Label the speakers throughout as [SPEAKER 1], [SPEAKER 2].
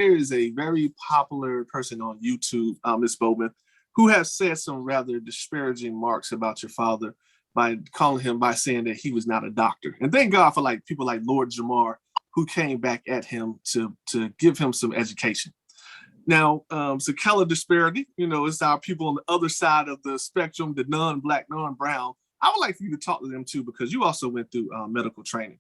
[SPEAKER 1] there is a very popular person on YouTube, Ms. Bowman, who has said some rather disparaging marks about your father by calling him, by saying that he was not a doctor. And thank God for like people like Lord Jamar, who came back at him to give him some education. Now, so color disparity, it's our people on the other side of the spectrum, the non-Black, non-brown. I would like for you to talk to them too, because you also went through medical training.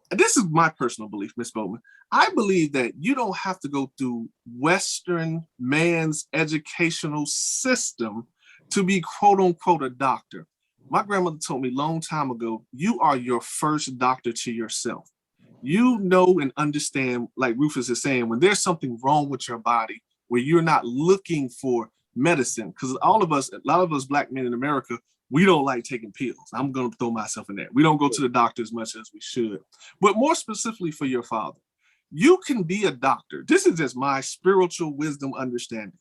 [SPEAKER 1] And this is my personal belief, Ms. Bowman. I believe that you don't have to go through Western man's educational system to be quote unquote a doctor. My grandmother told me a long time ago, you are your first doctor to yourself. You know and understand, like Rufus is saying, when there's something wrong with your body, where you're not looking for medicine, because a lot of us Black men in America, we don't like taking pills. I'm going to throw myself in that. We don't go to the doctor as much as we should. But more specifically for your father, you can be a doctor. This is just my spiritual wisdom understanding.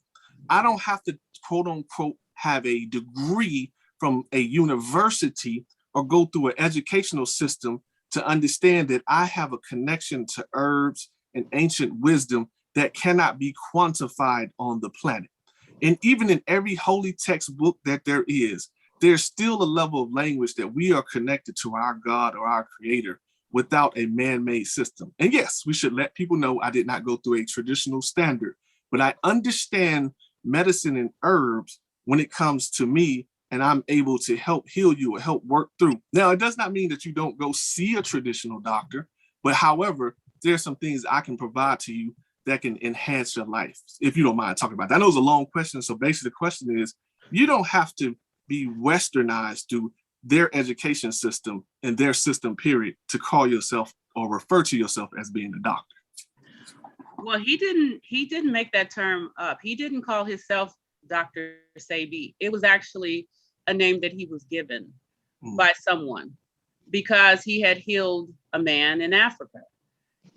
[SPEAKER 1] I don't have to, quote unquote, have a degree from a university or go through an educational system to understand that I have a connection to herbs and ancient wisdom that cannot be quantified on the planet. And even in every holy textbook that there is, there's still a level of language that we are connected to our God or our creator without a man-made system. And yes, we should let people know I did not go through a traditional standard, but I understand medicine and herbs when it comes to me, and I'm able to help heal you or help work through. Now, it does not mean that you don't go see a traditional doctor, but however, there's some things I can provide to you that can enhance your life, if you don't mind talking about that. I know it's a long question, so basically the question is, you don't have to be westernized through their education system and their system period to call yourself or refer to yourself as being a doctor.
[SPEAKER 2] Well, he didn't make that term up. He didn't call himself Dr. Sebi. It was actually a name that he was given by someone because he had healed a man in Africa.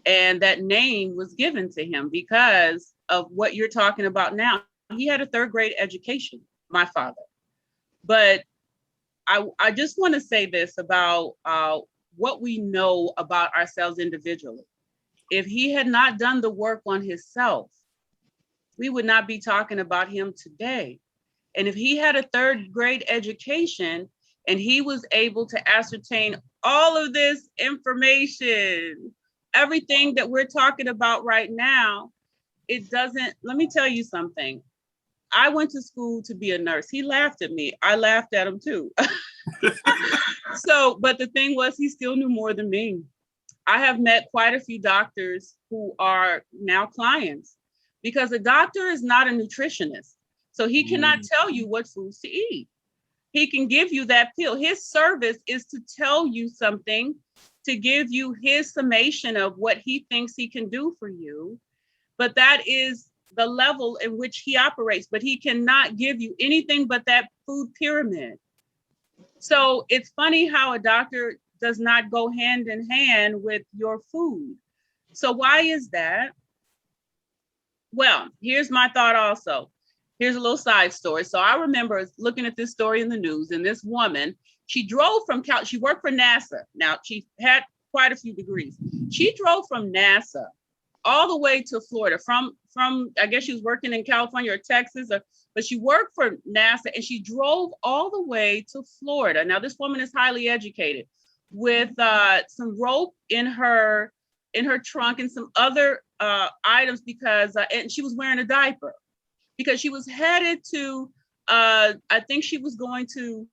[SPEAKER 2] And that name was given to him because of what you're talking about now. He had a third grade education, my father. But I just want to say this about what we know about ourselves individually. If he had not done the work on himself, we would not be talking about him today. And if he had a third grade education and he was able to ascertain all of this information, everything that we're talking about right now, it doesn't, let me tell you something. I went to school to be a nurse. He laughed at me. I laughed at him too. But the thing was, he still knew more than me. I have met quite a few doctors who are now clients because a doctor is not a nutritionist. So he cannot tell you what foods to eat. He can give you that pill. His service is to tell you something, to give you his summation of what he thinks he can do for you. But that is the level in which he operates. But he cannot give you anything but that food pyramid. So it's funny how a doctor does not go hand in hand with your food. So why is that? Well, here's my thought also. Here's a little side story. So I remember looking at this story in the news, and this woman, she drove from she worked for NASA. Now, she had quite a few degrees. She drove from NASA all the way to Florida from I guess she was working in California or Texas, but she worked for NASA, and she drove all the way to Florida. Now, this woman is highly educated with some rope in her trunk and some other items because, and she was wearing a diaper because she was headed to, I think she was going to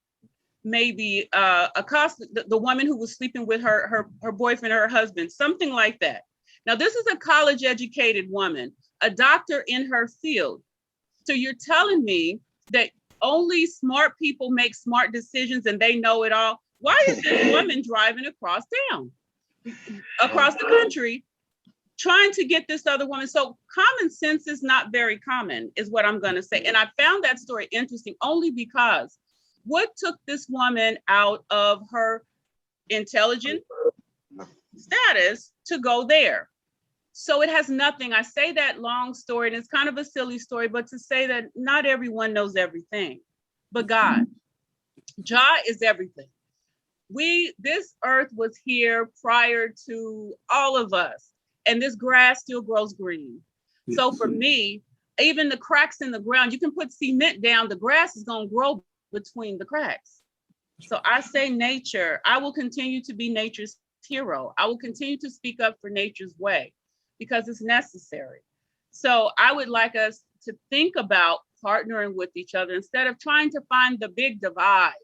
[SPEAKER 2] maybe accost the woman who was sleeping with her boyfriend or her husband, something like that. Now, this is a college educated woman, a doctor in her field. So you're telling me that only smart people make smart decisions and they know it all. Why is this woman driving across the country, trying to get this other woman? So common sense is not very common, is what I'm going to say. And I found that story interesting only because what took this woman out of her intelligent status to go there? So it has nothing. I say that long story, and it's kind of a silly story, but to say that not everyone knows everything, but God. Jah is everything. This earth was here prior to all of us, and this grass still grows green. So for me, even the cracks in the ground, you can put cement down, the grass is going to grow between the cracks. So I say nature, I will continue to be nature's hero. I will continue to speak up for nature's way because it's necessary. So I would like us to think about partnering with each other instead of trying to find the big divide.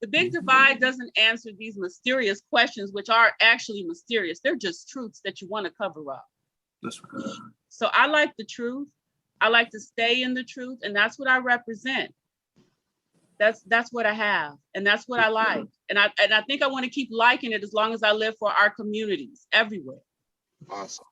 [SPEAKER 2] The big divide doesn't answer these mysterious questions, which are actually mysterious. They're just truths that you want to cover up.
[SPEAKER 1] That's right.
[SPEAKER 2] So I like the truth. I like to stay in the truth, and that's what I represent. That's what I have, and that's what I like. And I think I want to keep liking it as long as I live for our communities everywhere.
[SPEAKER 3] Awesome.